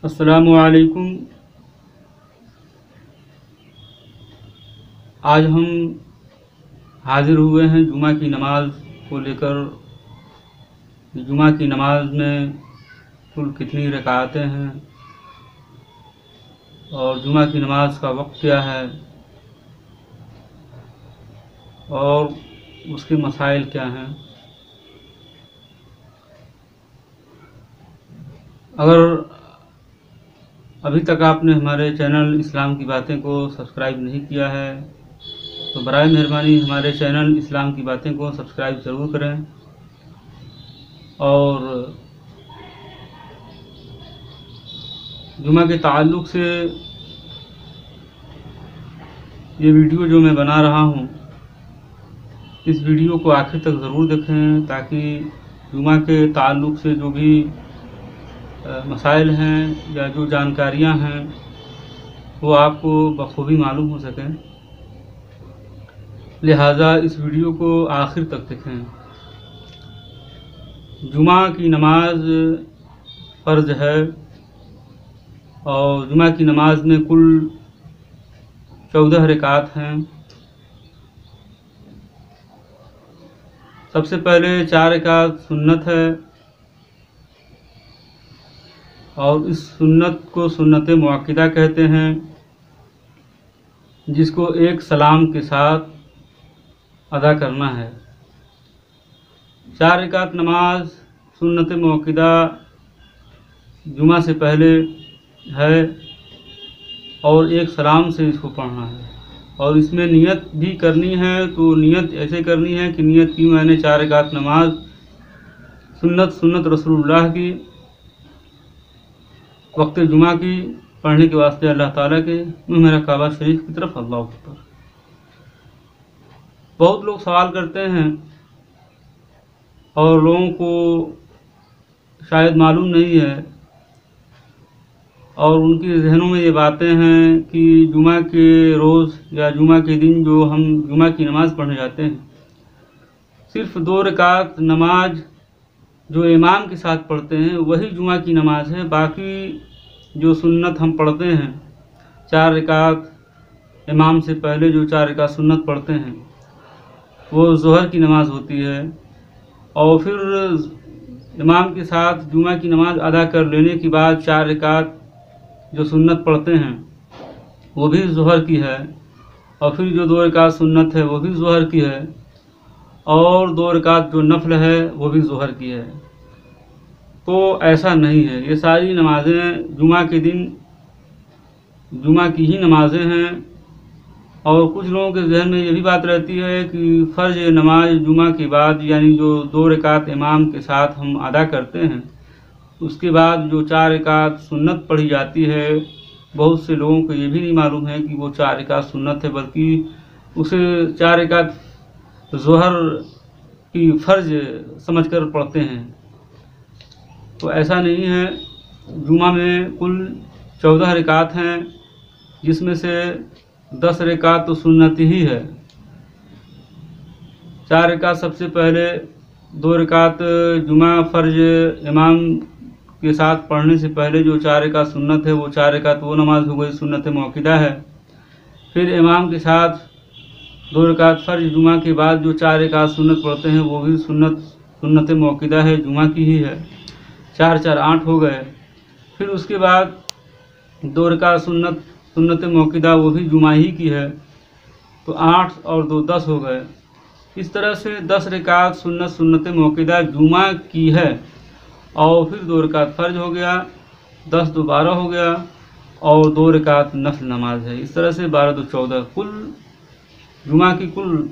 अस्सलामुअलैकुम। आज हम हाज़िर हुए हैं जुमा की नमाज़ को लेकर। जुमा की नमाज़ में कुल कितनी रकातें हैं और जुमा की नमाज़ का वक्त क्या है और उसके मसाइल क्या हैं। अगर अभी तक आपने हमारे चैनल इस्लाम की बातें को सब्सक्राइब नहीं किया है तो बराए मेहरबानी हमारे चैनल इस्लाम की बातें को सब्सक्राइब ज़रूर करें और जुमा के ताल्लुक़ से ये वीडियो जो मैं बना रहा हूँ, इस वीडियो को आखिर तक ज़रूर देखें ताकि जुमा के ताल्लुक़ से जो भी मसाइल हैं या जो जानकारियाँ हैं वो आपको बखूबी मालूम हो सकें। लिहाजा इस वीडियो को आखिर तक देखें। जुमा की नमाज फ़र्ज़ है और जुमा की नमाज में कुल 14 रकात हैं। सबसे पहले 4 रकात सुन्नत है और इस सुन्नत को सुन्नत मुअक्किदा कहते हैं, जिसको एक सलाम के साथ अदा करना है। 4 रकात नमाज सुन्नत मुअक्किदा जुमा से पहले है और एक सलाम से इसको पढ़ना है और इसमें नियत भी करनी है। तो नियत ऐसे करनी है कि नियत की मैंने 4 रकात नमाज सुन्नत रसूलुल्लाह की वक्त जुमा की पढ़ने के वास्ते अल्लाह ताला के मेरा काबा शरीफ की तरफ अल्लाह अकबर। बहुत लोग सवाल करते हैं और लोगों को शायद मालूम नहीं है और उनके जहनों में ये बातें हैं कि जुमा के रोज़ या जुमा के दिन जो हम जुमा की नमाज़ पढ़ने जाते हैं, सिर्फ़ 2 रकात नमाज जो इमाम के साथ पढ़ते हैं वही जुमा की नमाज है। बाकी जो सुन्नत हम पढ़ते हैं 4 रकात इमाम से पहले जो 4 रकात सुन्नत पढ़ते हैं वो ज़ोहर की नमाज़ होती है और फिर इमाम के साथ जुमा की नमाज़ अदा कर लेने के बाद 4 रकात जो सुन्नत पढ़ते हैं वो भी ज़ोहर की है और फिर जो 2 रकात सुन्नत है वो भी ज़ोहर की है और 2 रकात जो नफल है वो भी ज़ोहर की है। तो ऐसा नहीं है, ये सारी नमाज़ें जुमा के दिन जुमा की ही नमाज़ें हैं। और कुछ लोगों के जहन में ये भी बात रहती है कि फ़र्ज नमाज जुमा के बाद यानी जो 2 रकात इमाम के साथ हम अदा करते हैं उसके बाद जो 4 रकात सुन्नत पढ़ी जाती है, बहुत से लोगों को ये भी नहीं मालूम है कि वो 4 रकात सुन्नत है, बल्कि उसे 4 रकात ज़ोहर की फ़र्ज समझकर पढ़ते हैं। तो ऐसा नहीं है। जुमा में कुल 14 रकात हैं जिसमें से 10 रकात तो सुन्नत ही है। 4 रकात सबसे पहले, 2 रकात जुमा फ़र्ज इमाम के साथ पढ़ने से पहले जो 4 रकात सुन्नत है वो 4 रकात वो नमाज हो गई, सुन्नत मुअक्किदा है। फिर इमाम के साथ 2 रकात फ़र्ज जुमा के बाद जो 4 रकात सुन्नत पढ़ते हैं वो भी सुन्नत मुअक्किदा है, जुमा की ही है। 4 4 8 हो गए। फिर उसके बाद 2 रकात सुन्नत मुअक्किदा वो भी जुमा ही की है, तो 8 और 2 10 हो गए। इस तरह से 10 रकात सुन्नत मुअक्किदा जुमा की है और फिर 2 रकात फ़र्ज हो गया, 10 2 12 हो गया और 2 रकात नफल नमाज है। इस तरह से 12 2 14 कुल जुमा की कुल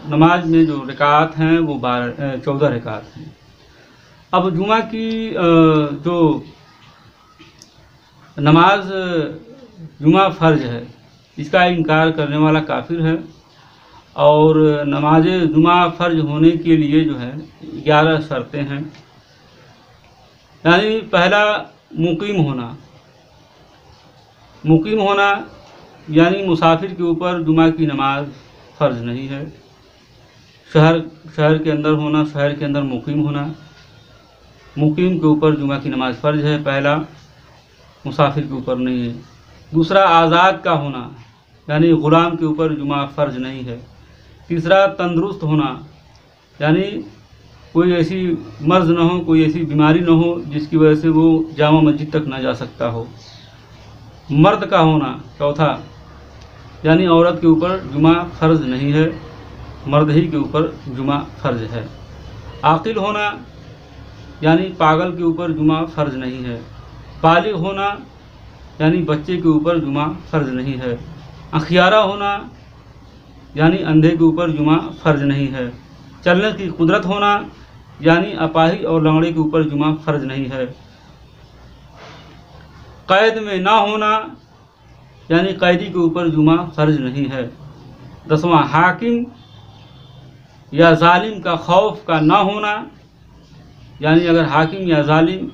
नमाज में जो रकात हैं वो 14 रकात हैं। अब जुमा की जो नमाज जुमा फ़र्ज है इसका इनकार करने वाला काफिर है और नमाज जुमा फ़र्ज होने के लिए जो है 11 शर्तें हैं। यानी पहला मुकीम होना यानी मुसाफिर के ऊपर जुमा की नमाज फ़र्ज नहीं है। शहर के अंदर होना, शहर के अंदर मुकीम होना, मुकीम के ऊपर जुमा की नमाज फ़र्ज है पहला। मुसाफिर के ऊपर नहीं है। दूसरा, आज़ाद का होना, यानी ग़ुलाम के ऊपर जुमा फ़र्ज नहीं है। तीसरा, तंदुरुस्त होना, यानी कोई ऐसी मर्ज़ न हो, कोई ऐसी बीमारी न हो जिसकी वजह से वो जामा मस्जिद तक ना जा सकता हो। मर्द का होना, चौथा, यानी औरत के ऊपर जुमा फ़र्ज नहीं है, मर्द ही के ऊपर जुमा फ़र्ज है। आकिल होना, यानी पागल के ऊपर जुमा फ़र्ज नहीं है। बालिग होना, यानी बच्चे के ऊपर जुमा फ़र्ज नहीं है। अखियारा होना, यानी अंधे के ऊपर जुमा फ़र्ज नहीं है। चलने की कुदरत होना, यानी अपाहिज और लंगड़े के ऊपर जुमा फ़र्ज नहीं है। कैद में ना होना, यानी कैदी के ऊपर जुमा फ़र्ज नहीं है। 10वां, हाकिम या जालिम का खौफ का ना होना, यानी अगर हाकिम या जालिम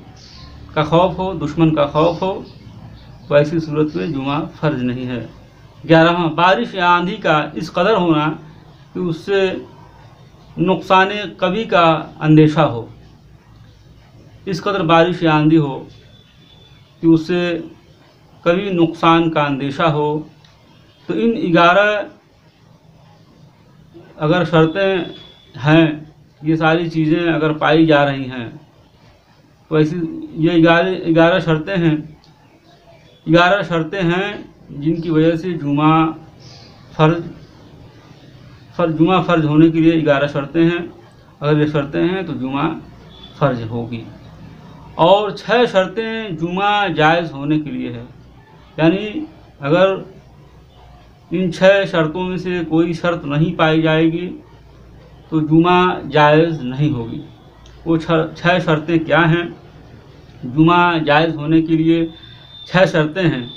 का खौफ हो, दुश्मन का खौफ हो, तो ऐसी सूरत में जुमा फ़र्ज नहीं है। 11वां, बारिश या आंधी का इस कदर होना कि उससे नुकसान कभी का अंदेशा हो, इस कदर बारिश या आंधी हो कि उससे कभी नुकसान का अंदेशा हो। तो इन 11 अगर शर्तें हैं, ये सारी चीज़ें अगर पाई जा रही हैं, तो ऐसी ये 11 शर्तें हैं, 11 शर्तें हैं जिनकी वजह से जुमा फ़र्ज होने के लिए 11 शर्तें हैं। अगर ये शर्तें हैं तो जुमा फ़र्ज होगी। और 6 शर्तें जुमा जायज़ होने के लिए है, यानी अगर इन 6 शर्तों में से कोई शर्त नहीं पाई जाएगी तो जुमा जायज़ नहीं होगी। वो 6 शर्तें क्या हैं? जुमा जायज़ होने के लिए 6 शर्तें हैं।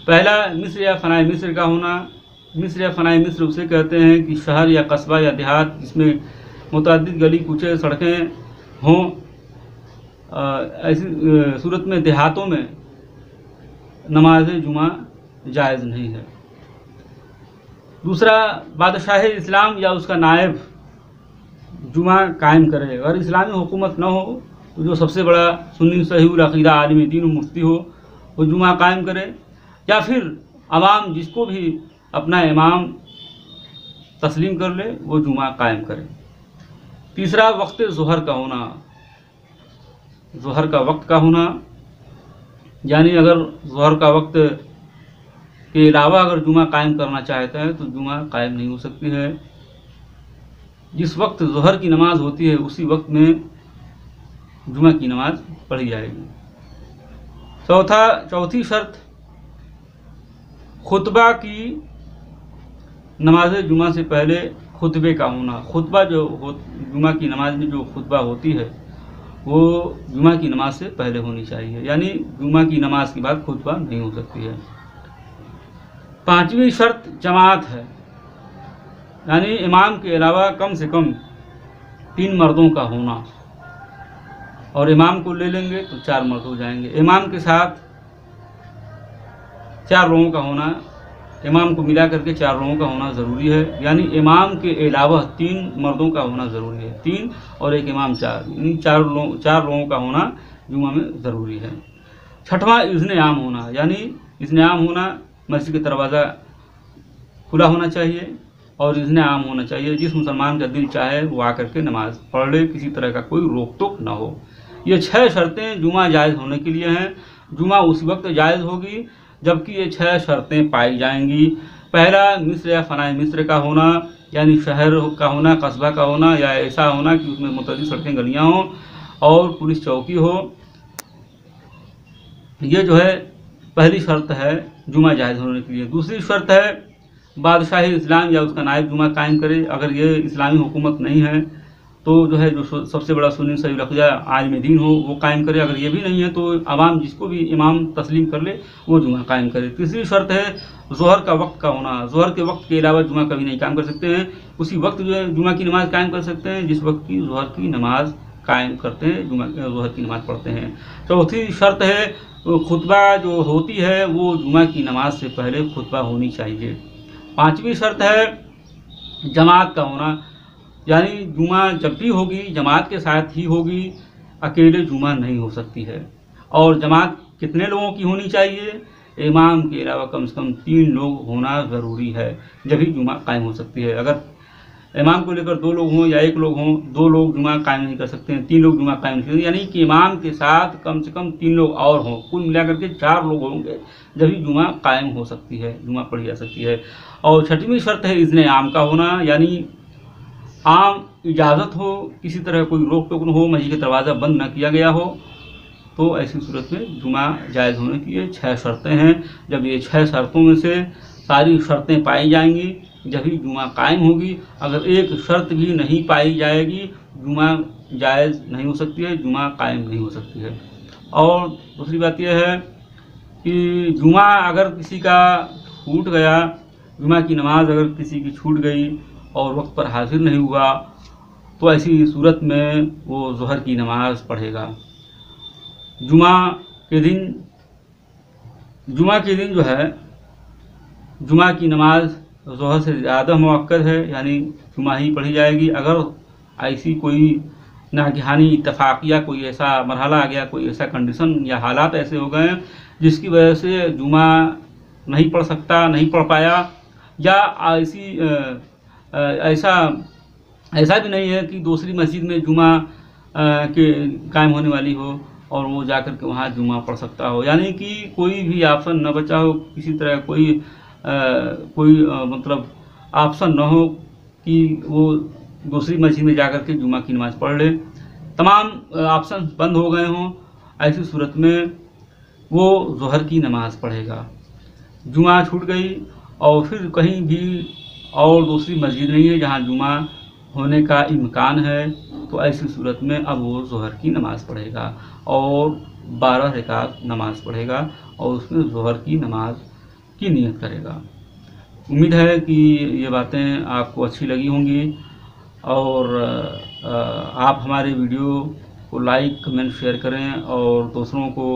पहला, मिस्र या फ़नाए मिस्र का होना। मिस्र या फ़नाए मिस्र उसे कहते हैं कि शहर या कस्बा या देहात जिसमें मुतअद्दिद गली कूचे सड़कें हों। ऐसी सूरत में देहातों में नमाज जुमा जायज़ नहीं है। दूसरा, बादशाह इस्लाम या उसका नायब जुमा कायम करे। अगर इस्लामी हुकूमत न हो तो जो सबसे बड़ा सुन्नी सहीहुल अक़ीदा आलिम दीन मुफ्ती हो वो जुमा कायम करे, या फिर अवाम जिसको भी अपना इमाम तस्लीम कर ले वो जुमा कायम करे। तीसरा, वक्त ज़ोहर का होना। ज़ोहर का वक्त का होना, यानी अगर ज़ोहर का वक्त के अलावा अगर जुमा कायम करना चाहता है तो जुमा कायम नहीं हो सकती है। जिस वक्त ज़ोहर की नमाज होती है उसी वक्त में जुमा की नमाज पढ़ी जाएगी। चौथी शर्त, खुतबा की नमाज जुमा से पहले खुतबे का होना। खुतबा जुमा की नमाज में जो खुतबा होती है वो जुमा की नमाज से पहले होनी चाहिए, यानी जुमा की नमाज के बाद खुतबा नहीं हो सकती है। 5वीं शर्त जमात है, यानी इमाम के अलावा कम से कम 3 मर्दों का होना, और इमाम को ले लेंगे तो 4 मर्द हो जाएंगे। इमाम के साथ 4 लोगों का होना, इमाम को मिला करके 4 लोगों का होना ज़रूरी है, यानी इमाम के अलावा 3 मर्दों का होना ज़रूरी है। 3 और एक इमाम 4, यानी 4 लोगों का होना जुमा में ज़रूरी है। 6वां, इज़्न आम होना, यानी इज़्न आम होना, मस्जिद का दरवाज़ा खुला होना चाहिए और इज़्न आम होना चाहिए। जिस मुसलमान का दिल चाहे वो आकर के नमाज़ पढ़ ले, किसी तरह का कोई रोक टोक ना हो। ये 6 शर्तें जुमा जायज़ होने के लिए हैं। जुमा उस वक्त जायज़ होगी जबकि ये 6 शर्तें पाई जाएंगी। पहला, मिस्र या फ़नाए मिस्र का होना, यानी शहर का होना, कस्बा का होना, या ऐसा होना कि उसमें मुतअद्दिद सड़कें गलियाँ हों और पुलिस चौकी हो। ये जो है पहली शर्त है जुमा जायज़ होने के लिए। दूसरी शर्त है बादशाह इस्लाम या उसका नायब जुमा कायम करे। अगर ये इस्लामी हुकूमत नहीं है तो जो है जो सबसे बड़ा सुन्नी सहीहुल अक़ीदा आलिम दीन हो वो कायम करे। अगर ये भी नहीं है तो आवाम जिसको भी इमाम तस्लीम कर ले वो जुमा कायम करे। तीसरी शर्त है ज़ोहर का वक्त का होना। ज़ोहर के वक्त के अलावा जुमा कभी नहीं कायम कर सकते हैं। उसी वक्त जो है जुमा की नमाज़ कायम कर सकते हैं जिस वक्त की ज़ोहर की नमाज़ कायम करते हैं, ज़ोहर की नमाज़ पढ़ते हैं। चौथी शर्त है खुतबा जो होती है वो जुमा की नमाज से पहले खुतबा होनी चाहिए। 5वीं शर्त है जमात का होना, यानी जुमा जब भी होगी जमात के साथ ही होगी, अकेले जुमा नहीं हो सकती है। और जमात कितने लोगों की होनी चाहिए? इमाम के अलावा कम से कम 3 लोग होना ज़रूरी है, जब ही जुमा कायम हो सकती है। अगर इमाम को लेकर 2 लोग हों या 1 लोग हों, 2 लोग जुमा कायम नहीं कर सकते हैं, 3 लोग जुमा कायम नहीं कर सकते, यानी कि इमाम के साथ कम से कम 3 लोग और हों, कुल मिलाकर के 4 लोग होंगे, जब ही जुमा कायम हो सकती है, जुमा पढ़ी जा सकती है। और छठवीं शर्त है इज़्ने आम का होना, यानी आम इजाज़त हो, किसी तरह कोई रोक टोक न हो, मस्जिद का दरवाज़ा बंद न किया गया हो, तो ऐसी सूरत में जुमा जायज़ होने की ये 6 शर्तें हैं। जब ये 6 शर्तों में से सारी शर्तें पाई जाएंगी, जब ही जुमा कायम होगी। अगर एक शर्त भी नहीं पाई जाएगी, जुमा जायज़ नहीं हो सकती है, जुमा कायम नहीं हो सकती है। और दूसरी बात यह है कि जुमा अगर किसी का छूट गया, जुमा की नमाज अगर किसी की छूट गई और वक्त पर हाजिर नहीं हुआ, तो ऐसी सूरत में वो ज़ोहर की नमाज पढ़ेगा। जुमा के दिन जो है, जुमा की नमाज ज़ोहर से ज़्यादा मुअक्कद है, यानी जुमा ही पढ़ी जाएगी। अगर ऐसी कोई नागहानी इत्तफाक़िया कोई ऐसा मरहला आ गया, कोई ऐसा कंडीशन या हालात ऐसे हो गए जिसकी वजह से जुमा नहीं पढ़ सकता, नहीं पढ़ पाया, या ऐसा भी नहीं है कि दूसरी मस्जिद में जुमा के कायम होने वाली हो और वो जाकर के वहाँ जुमा पढ़ सकता हो, यानी कि कोई भी ऑप्शन न बचा हो, किसी तरह कोई मतलब ऑप्शन न हो कि वो दूसरी मस्जिद में जाकर के जुमा की नमाज़ पढ़ ले, तमाम ऑप्शन बंद हो गए हों, ऐसी सूरत में वो ज़ोहर की नमाज़ पढ़ेगा। जुमा छूट गई और फिर कहीं भी और दूसरी मस्जिद नहीं है जहाँ जुमा होने का इम्कान है, तो ऐसी सूरत में अब वो ज़ोहर की नमाज़ पढ़ेगा और 12 रकात नमाज़ पढ़ेगा और उसमें ज़ोहर की नमाज की नियत करेगा। उम्मीद है कि ये बातें आपको अच्छी लगी होंगी और आप हमारे वीडियो को लाइक कमेंट शेयर करें और दूसरों को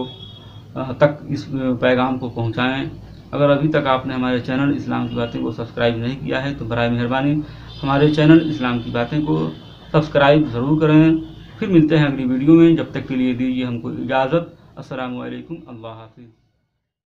तक इस पैगाम को पहुंचाएं। अगर अभी तक आपने हमारे चैनल इस्लाम की बातें को सब्सक्राइब नहीं किया है तो बराए मेहरबानी हमारे चैनल इस्लाम की बातें को सब्सक्राइब ज़रूर करें। फिर मिलते हैं अगली वीडियो में, जब तक के लिए दीजिए हमको इजाज़त। अस्सलामु अलैकुम, अल्लाह हाफ़िज़।